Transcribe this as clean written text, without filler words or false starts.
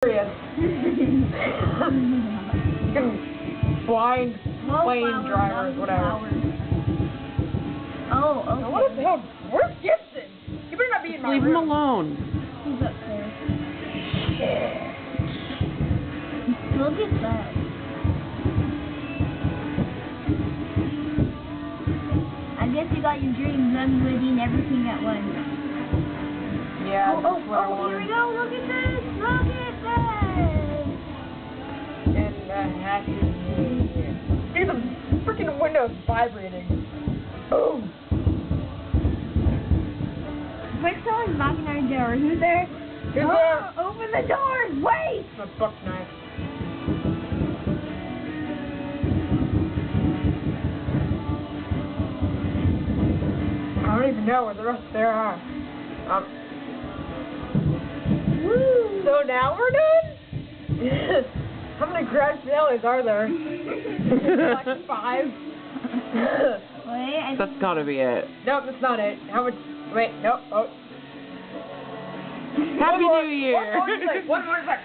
Blind plane drivers, whatever. Oh, okay. Now what the hell? Where's Gibson? You better not be in my room. Leave him alone. He's upstairs. Shit. Look at that. I guess you got your dreams unwitting everything at once. Yeah, that's what I wanted. Here we go. Look at this. Look at this. And the hatches. See the freaking windows vibrating. Boom. Quick, someone's knocking on our door. Who's there? Who's there? Open the doors. Wait. It's a buck knife. I don't even know where the rest there are. Woo. So now we're done? How many grand finales are there? Like 5? Wait, That's gotta be it. Nope, that's not it. How much? Wait, nope. Oh. Happy New Year! One more sec.